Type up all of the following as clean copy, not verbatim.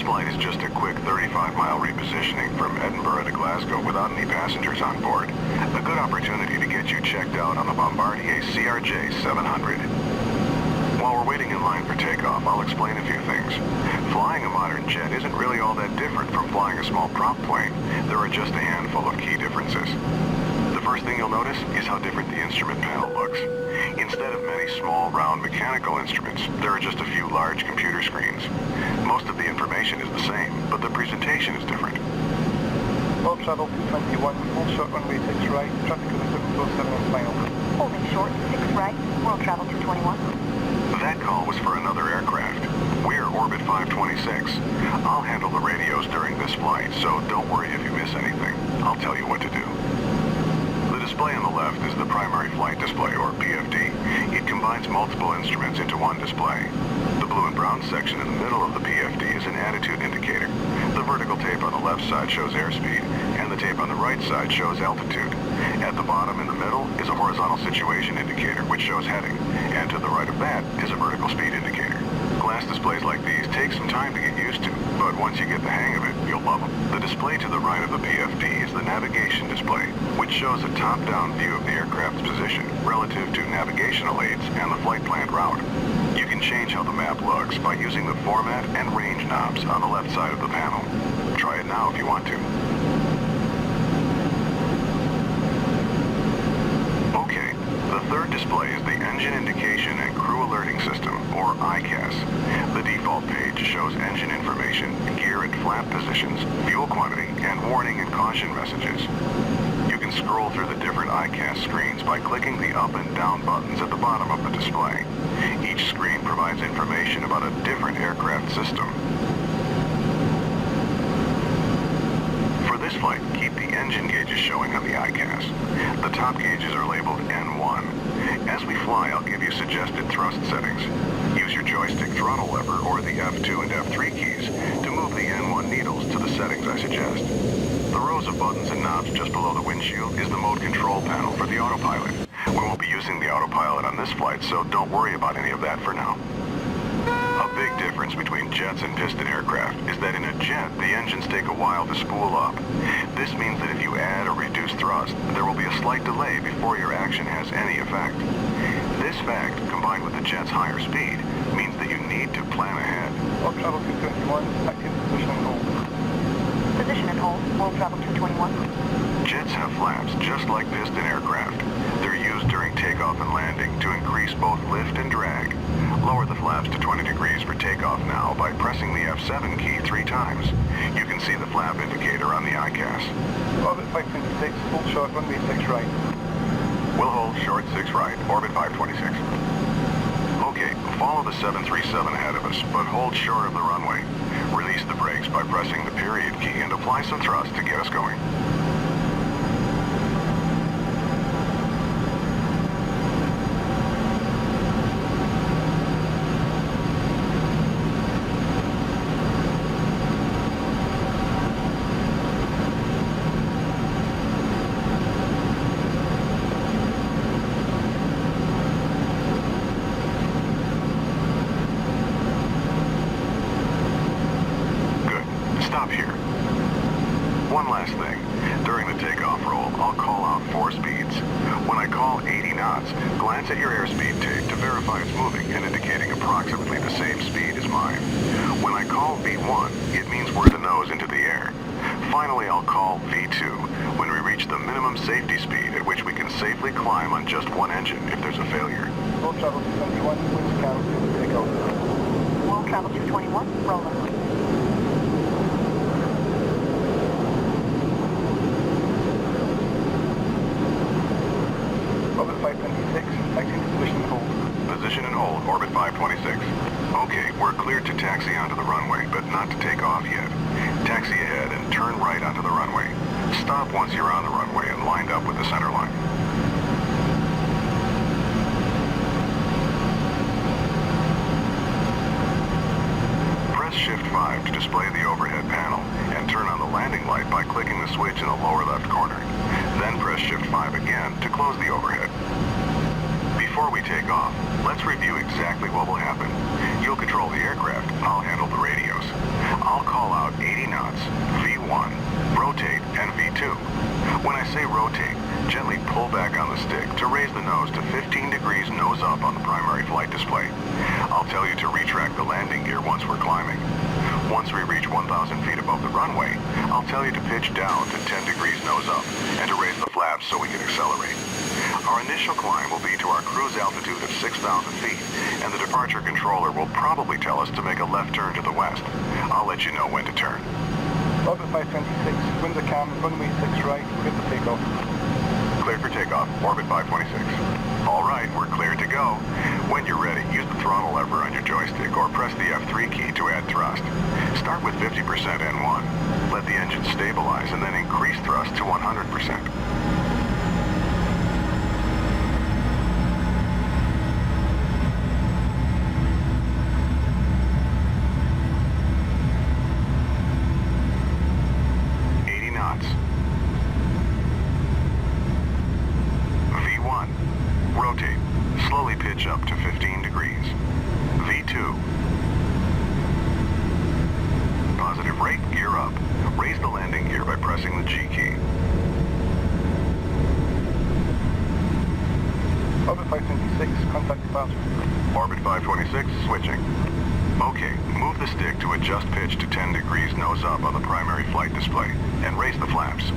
flight is just a quick 35-mile repositioning from Edinburgh to Glasgow without any passengers on board. A good opportunity to get you checked out on the Bombardier CRJ-700. While we're waiting in line for takeoff, I'll explain a few things. Flying a modern jet isn't really all that different from flying a small prop plane. There are just a handful of key differences. The first thing you'll notice is how different the instrument panel looks. Instead of many small, round mechanical instruments, there are just a few large computer screens. Most of the information is the same, but the presentation is different. Bob travel 221, hold short runway 6 right, traffic on the 747 on final. Holding short, 6 right, world travel 221. That call was for another aircraft. We're orbit 526. I'll handle the radios during this flight, so don't worry if you miss anything. I'll tell you what to do. The display on the left is the primary flight display, or PFD. It combines multiple instruments into one display. The blue and brown section in the middle of the PFD is an attitude indicator. The vertical tape on the left side shows airspeed, and the tape on the right side shows altitude. At the bottom in the middle is a horizontal situation indicator, which shows heading, and to the right of that is a vertical speed indicator. Glass displays like these take some time to get used to, but once you get the hang of it, you'll love them. The display to the right of the PFD is the navigation display, which shows a top-down view of the aircraft's position relative to navigational aids and the flight planned route. You can change how the map looks by using the format and range knobs on the left side of the panel. Try it now if you want to. Okay, the third display is the Engine Indication and Crew Alerting System, or ICAS. The default page shows engine information, gear and flap positions, fuel quantity, and warning and caution messages. You can scroll through the different ICAS screens by clicking the up and down buttons at the bottom of the display. Each screen provides information about a different aircraft system. For this flight, keep the engine gauges showing on the ICAS. The top gauges are labeled N1. As we fly, I'll give you suggested thrust settings. Use your joystick throttle lever or the F2 and F3 keys to move the N1 needles to the settings I suggest. The rows of buttons and knobs just below the windshield is the mode control panel for the autopilot. We won't be using the autopilot on this flight, so don't worry about any of that for now. A big difference between jets and piston aircraft is that in a jet, the engines take a while to spool up. This means that if you add or reduce thrust, there will be a slight delay before your action has any effect. This fact, combined with the jet's higher speed, means that you need to plan ahead. Bob travel 221, active position and hold. Position and hold, world travel 221. Jets have flaps just like piston aircraft. They're used during takeoff and landing to increase both lift and drag. Lower the flaps to 20 degrees for takeoff now by pressing the F7 key 3 times. You can see the flap indicator on the ICAS. Orbit 526, hold short runway 6 right. We'll hold short 6 right, orbit 526. Okay, follow the 737 ahead of us, but hold short of the runway. Release the brakes by pressing the period key and apply some thrust to get us going. Stop here. One last thing. During the takeoff roll, I'll call out 4 speeds. When I call 80 knots, glance at your airspeed tape to verify it's moving and indicating approximately the same speed as mine. When I call V1, it means we're the nose into the air. Finally, I'll call V2 when we reach the minimum safety speed at which we can safely climb on just one engine if there's a failure. World travel 221, wind scan, takeoff. World travel 221, rolling. Orbit 526, acting position and hold. Position and hold, orbit 526. Okay, we're cleared to taxi onto the runway, but not to take off yet. Taxi ahead and turn right onto the runway. Stop once you're on the runway and lined up with the center line. Press Shift 5 to display the overhead panel and turn on the landing light by clicking the switch in the lower left corner. Then press Shift 5 again to close the overhead. Before we take off, let's review exactly what will happen. You'll control the aircraft, I'll handle the radios. I'll call Once we reach 1,000 feet above the runway, I'll tell you to pitch down to 10 degrees nose up and to raise the flaps so we can accelerate. Our initial climb will be to our cruise altitude of 6,000 feet, and the departure controller will probably tell us to make a left turn to the west. I'll let you know when to turn. Orbit 526, winds are calm, runway 6 right, clear for takeoff. Cleared for takeoff, orbit 526. All right, we're cleared to go. When you're ready, use the throttle lever on your joystick or press the F3 key to add thrust. Start with 50% N1. Let the engine stabilize and then increase thrust to 100%. Up to 15 degrees. V2. Positive rate, gear up. Raise the landing gear by pressing the G key. Orbit 526, contact departure. Orbit 526, switching. Okay, move the stick to adjust pitch to 10 degrees nose up on the primary flight display, and raise the flaps.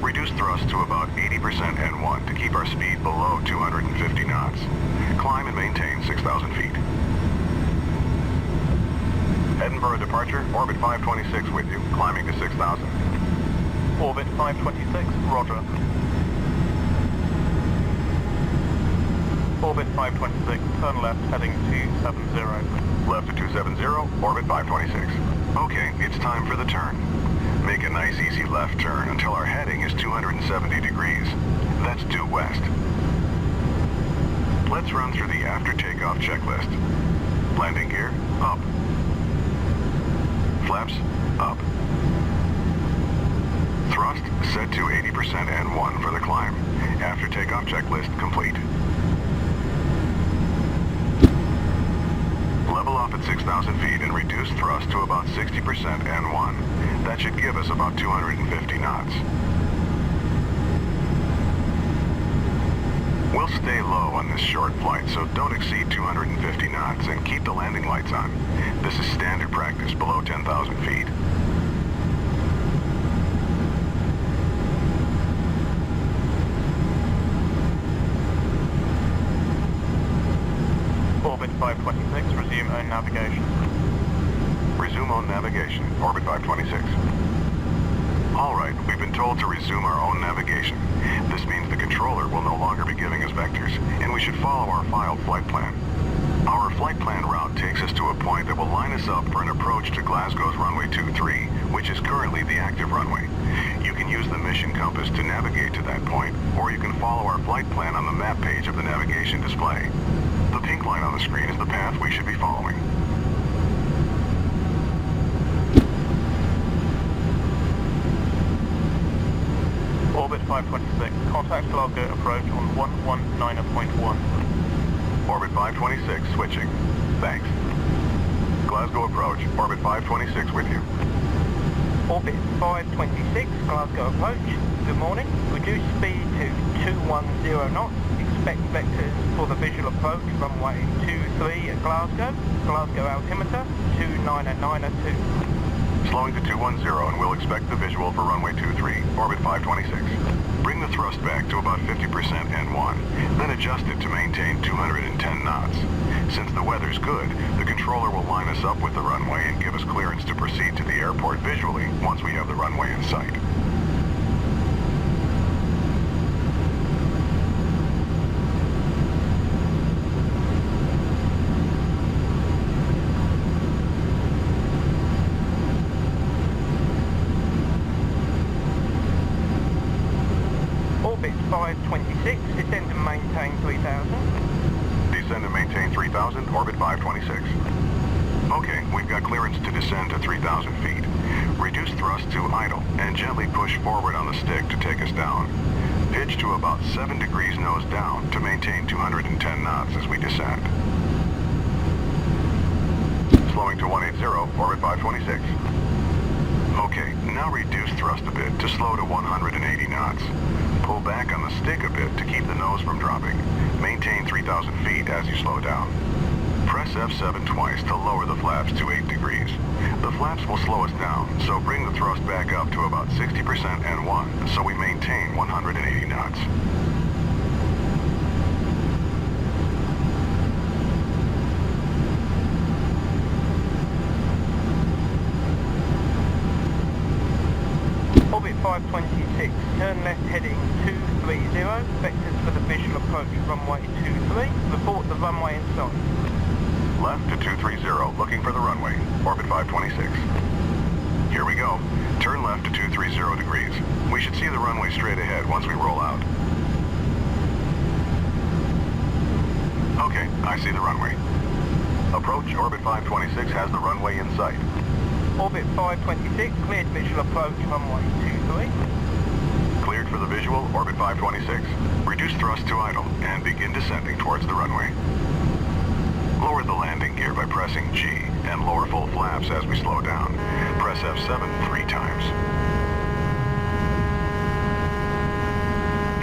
Reduce thrust to about 80% N1 to keep our speed below 250 knots. Climb and maintain 6,000 feet. Edinburgh departure, orbit 526 with you, climbing to 6,000. Orbit 526, roger. Orbit 526, turn left, heading 270. Left to 270, orbit 526. Okay, it's time for the turn. Make a nice easy left turn until our heading is 270 degrees. That's due west. Let's run through the after takeoff checklist. Landing gear, up. Flaps, up. Thrust set to 80% N1 for the climb. After takeoff checklist complete. Level off at 6,000 feet and reduce thrust to about 60% N1. That should give us about 250 knots. We'll stay low on this short flight, so don't exceed 250 knots and keep the landing lights on. This is standard practice below 10,000 feet. Orbit 526, resume own navigation. Resume own navigation, orbit 526. All right, we've been told to resume our own navigation. This means the controller will no longer be giving us vectors, and we should follow our filed flight plan. Our flight plan route takes us to a point that will line us up for an approach to Glasgow's runway 23, which is currently the active runway. You can use the mission compass to navigate to that point, or you can follow our flight plan on the map page of the navigation display. The pink line on the screen is the path we should be following. Orbit 526, contact Glasgow approach on 119.1. Orbit 526, switching. Thanks. Glasgow approach, orbit 526 with you. Orbit 526, Glasgow approach. Good morning. Reduce speed to 210 knots. Expect vectors for the visual approach, runway 23 at Glasgow. Glasgow altimeter 29902. Slowing to 210 and we'll expect the visual for runway 23, orbit 526. Bring the thrust back to about 50% N1, then adjust it to maintain 210 knots. Since the weather's good, the controller will line us up with the runway and give us clearance to proceed to the airport visually once we have the runway in sight. Orbit 526, descend and maintain 3000. Descend and maintain 3,000, orbit 526. Okay, we've got clearance to descend to 3,000 feet. Reduce thrust to idle and gently push forward on the stick to take us down. Pitch to about 7 degrees nose down to maintain 210 knots as we descend. Slowing to 180, orbit 526. Okay, now reduce thrust a bit to slow to 180 knots. Pull back on the stick a bit to keep the nose from dropping. Maintain 3,000 feet as you slow down. Press F7 twice to lower the flaps to 8 degrees. The flaps will slow us down, so bring the thrust back up to about 60% N1, so we maintain 180 knots. Orbit 526, turn left heading 230, vectors for the visual approach runway 23, report the runway inside. Left to 230, looking for the runway, orbit 526. Here we go. Turn left to 230 degrees. We should see the runway straight ahead once we roll out. Okay, I see the runway. Approach orbit 526 has the runway in sight. Orbit 526, cleared visual approach runway 23. Cleared for the visual, orbit 526. Reduce thrust to idle and begin descending towards the runway. Lower the landing gear by pressing G and lower full flaps as we slow down. Press F7 3 times.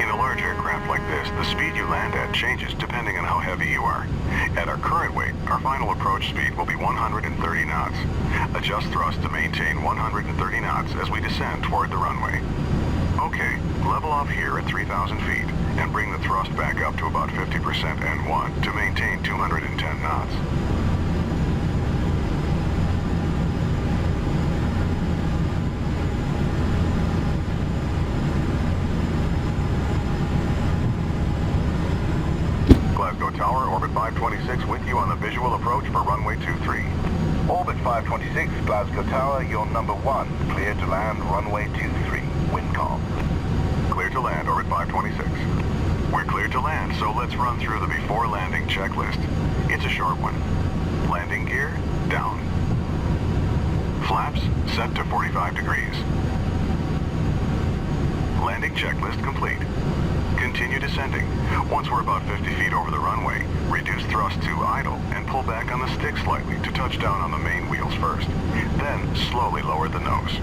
In a large aircraft like this, the speed you land at changes depending on how heavy you are. At our current weight, our final approach speed will be 130 knots. Adjust thrust to maintain 130 knots as we descend toward the runway. Okay, level off here at 3,000 feet and bring the thrust back up to about 50% N1 to maintain 210 knots. Glasgow Tower, orbit 526 with you on the visual approach for runway 23. Orbit 526, Glasgow Tower, you're number 1. Clear to land, runway 23. Wind calm. Clear to land, orbit 526. We're cleared to land, so let's run through the before landing checklist. It's a short one. Landing gear, down. Flaps, set to 45 degrees. Landing checklist complete. Continue descending. Once we're about 50 feet over the runway, reduce thrust to idle and pull back on the stick slightly to touch down on the main wheels first. Then slowly lower the nose.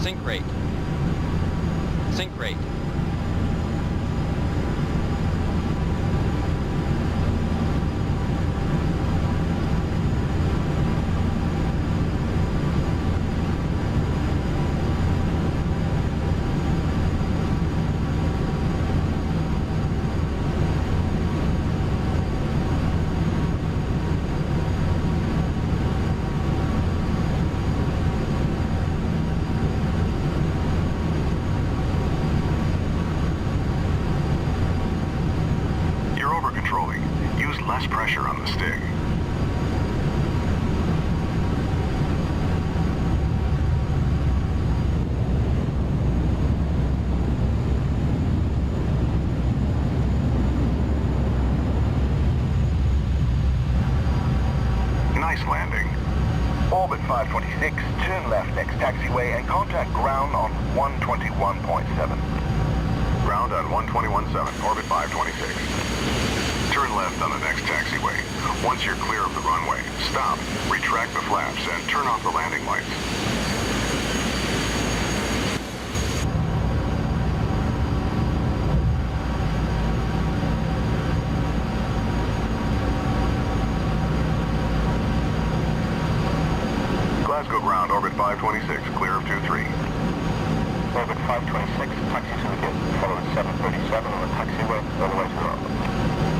Sync rate. Less pressure on the stick. Nice landing. Orbit 526, turn left next taxiway and contact ground on 121.7. Ground on 121.7, orbit 526. Turn left on the next taxiway. Once you're clear of the runway, stop, retract the flaps, and turn off the landing lights. Glasgow ground, orbit 526, clear of 23. Orbit 526, taxi to the gate, following 737 on the taxiway, all the way to the runway.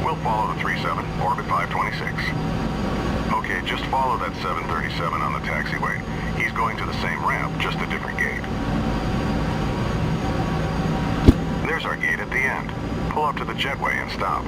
We'll follow the 37, orbit 526. Okay, just follow that 737 on the taxiway. He's going to the same ramp, just a different gate. There's our gate at the end. Pull up to the jetway and stop.